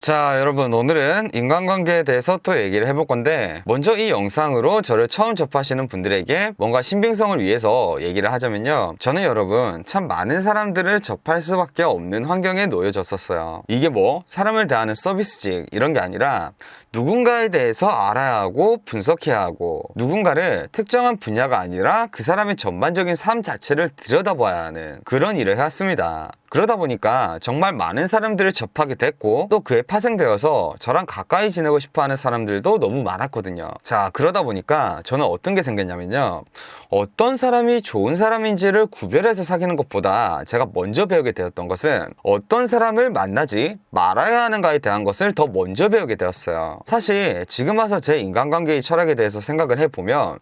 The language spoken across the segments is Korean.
자, 여러분, 오늘은 인간관계에 대해서 또 얘기를 해볼 건데, 먼저 이 영상으로 저를 처음 접하시는 분들에게 뭔가 신빙성을 위해서 얘기를 하자면요, 저는 여러분 참 많은 사람들을 접할 수밖에 없는 환경에 놓여졌었어요. 이게 뭐 사람을 대하는 서비스직 이런 게 아니라 누군가에 대해서 알아야 하고 분석해야 하고, 누군가를 특정한 분야가 아니라 그 사람의 전반적인 삶 자체를 들여다봐야 하는 그런 일을 해왔습니다. 그러다 보니까 정말 많은 사람들을 접하게 됐고, 또 그에 파생되어서 저랑 가까이 지내고 싶어하는 사람들도 너무 많았거든요. 자, 그러다 보니까 저는 어떤 게 생겼냐면요, 어떤 사람이 좋은 사람인지를 구별해서 사귀는 것보다 제가 먼저 배우게 되었던 것은 어떤 사람을 만나지 말아야 하는가에 대한 것을 더 먼저 배우게 되었어요. 사실 지금 와서 제 인간관계의 철학에 대해서 생각을 해보면,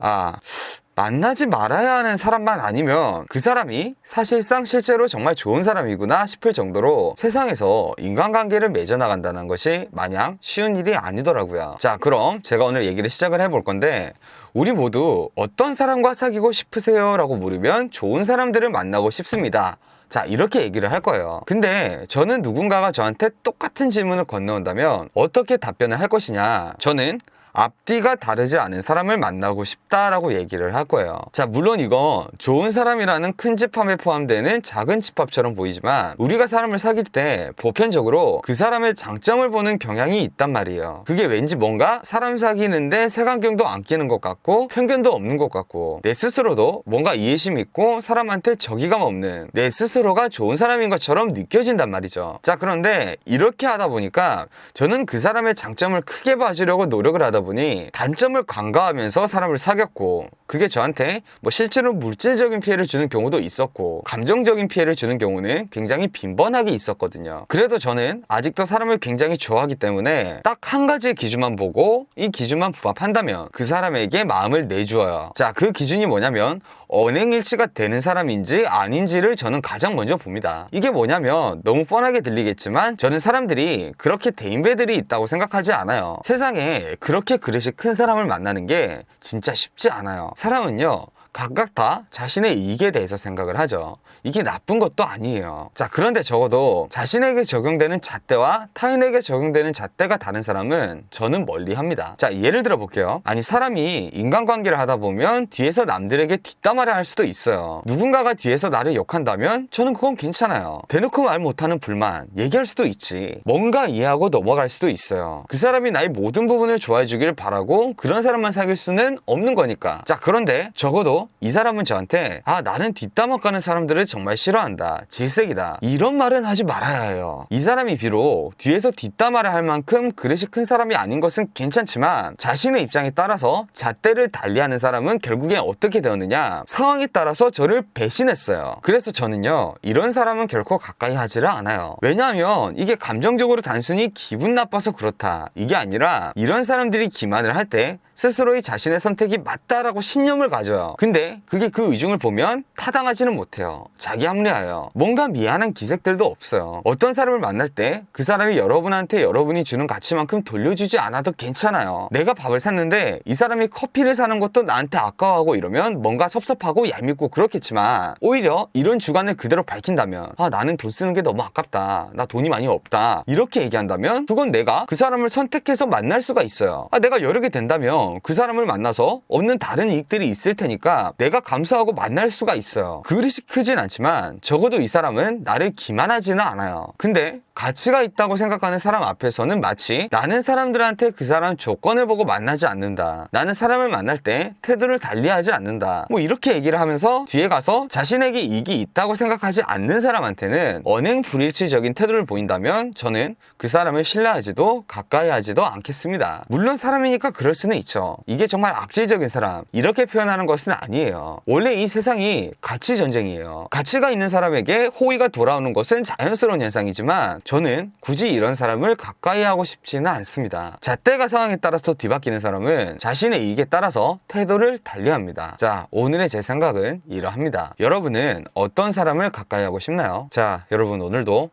만나지 말아야 하는 사람만 아니면 그 사람이 사실상 실제로 정말 좋은 사람이구나 싶을 정도로 세상에서 인간관계를 맺어나간다는 것이 마냥 쉬운 일이 아니더라고요. 자, 그럼 제가 오늘 얘기를 시작을 해볼 건데, 우리 모두 어떤 사람과 사귀고 싶으세요? 라고 물으면 좋은 사람들을 만나고 싶습니다. 자, 이렇게 얘기를 할 거예요. 근데 저는 누군가가 저한테 똑같은 질문을 건네온다면 어떻게 답변을 할 것이냐? 저는 앞뒤가 다르지 않은 사람을 만나고 싶다라고 얘기를 할 거예요. 자, 물론 이건 좋은 사람이라는 큰 집합에 포함되는 작은 집합처럼 보이지만, 우리가 사람을 사귈 때 보편적으로 그 사람의 장점을 보는 경향이 있단 말이에요. 그게 왠지 뭔가 사람 사귀는데 색안경도 안 끼는 것 같고 편견도 없는 것 같고, 내 스스로도 뭔가 이해심 있고 사람한테 적이감 없는 내 스스로가 좋은 사람인 것처럼 느껴진단 말이죠. 자, 그런데 이렇게 하다 보니까 저는 그 사람의 장점을 크게 봐주려고 노력을 하다 보니 단점을 간과하면서 사람을 사귀었고, 그게 저한테 뭐 실제로 물질적인 피해를 주는 경우도 있었고, 감정적인 피해를 주는 경우는 굉장히 빈번하게 있었거든요. 그래도 저는 아직도 사람을 굉장히 좋아하기 때문에 딱 한 가지의 기준만 보고 이 기준만 부합한다면 그 사람에게 마음을 내주어요. 자, 그 기준이 뭐냐면 언행일치가 되는 사람인지 아닌지를 저는 가장 먼저 봅니다. 이게 뭐냐면 너무 뻔하게 들리겠지만, 저는 사람들이 그렇게 대인배들이 있다고 생각하지 않아요. 세상에 그렇게 그릇이 큰 사람을 만나는 게 진짜 쉽지 않아요. 사람은요, 각각 다 자신의 이익에 대해서 생각을 하죠. 이게 나쁜 것도 아니에요. 자, 그런데 적어도 자신에게 적용되는 잣대와 타인에게 적용되는 잣대가 다른 사람은 저는 멀리합니다. 자, 예를 들어 볼게요. 아니, 사람이 인간관계를 하다 보면 뒤에서 남들에게 뒷담화를 할 수도 있어요. 누군가가 뒤에서 나를 욕한다면 저는 그건 괜찮아요. 대놓고 말 못하는 불만 얘기할 수도 있지. 뭔가 이해하고 넘어갈 수도 있어요. 그 사람이 나의 모든 부분을 좋아해 주길 바라고 그런 사람만 사귈 수는 없는 거니까. 자, 그런데 적어도 이 사람은 저한테 나는 뒷담화 까는 사람들을 정말 싫어한다, 질색이다, 이런 말은 하지 말아야 해요. 이 사람이 비록 뒤에서 뒷담화를 할 만큼 그릇이 큰 사람이 아닌 것은 괜찮지만, 자신의 입장에 따라서 잣대를 달리하는 사람은 결국엔 어떻게 되었느냐, 상황에 따라서 저를 배신했어요. 그래서 저는요, 이런 사람은 결코 가까이 하지를 않아요. 왜냐하면 이게 감정적으로 단순히 기분 나빠서 그렇다, 이게 아니라 이런 사람들이 기만을 할 때 스스로의 자신의 선택이 맞다라고 신념을 가져요. 근데 그게 그 의중을 보면 타당하지는 못해요. 자기 합리화예요. 뭔가 미안한 기색들도 없어요. 어떤 사람을 만날 때 그 사람이 여러분한테 여러분이 주는 가치만큼 돌려주지 않아도 괜찮아요. 내가 밥을 샀는데 이 사람이 커피를 사는 것도 나한테 아까워하고 이러면 뭔가 섭섭하고 얄밉고 그렇겠지만, 오히려 이런 주관을 그대로 밝힌다면, 나는 돈 쓰는 게 너무 아깝다, 나 돈이 많이 없다, 이렇게 얘기한다면 그건 내가 그 사람을 선택해서 만날 수가 있어요. 내가 여러 개 된다면 그 사람을 만나서 얻는 다른 이익들이 있을 테니까 내가 감수하고 만날 수가 있어요. 그릇이 크진 않지만 적어도 이 사람은 나를 기만하지는 않아요. 근데 가치가 있다고 생각하는 사람 앞에서는 마치 나는 사람들한테 그 사람 조건을 보고 만나지 않는다, 나는 사람을 만날 때 태도를 달리하지 않는다, 뭐 이렇게 얘기를 하면서 뒤에 가서 자신에게 이익이 있다고 생각하지 않는 사람한테는 언행 불일치적인 태도를 보인다면 저는 그 사람을 신뢰하지도 가까이 하지도 않겠습니다. 물론 사람이니까 그럴 수는 있죠. 이게 정말 악질적인 사람, 이렇게 표현하는 것은 아니에요. 원래 이 세상이 가치 전쟁이에요. 가치가 있는 사람에게 호의가 돌아오는 것은 자연스러운 현상이지만, 저는 굳이 이런 사람을 가까이 하고 싶지는 않습니다. 잣대가 상황에 따라서 뒤바뀌는 사람은 자신의 이익에 따라서 태도를 달리합니다. 자, 오늘의 제 생각은 이러합니다. 여러분은 어떤 사람을 가까이 하고 싶나요? 자, 여러분 오늘도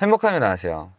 행복하게 나가세요.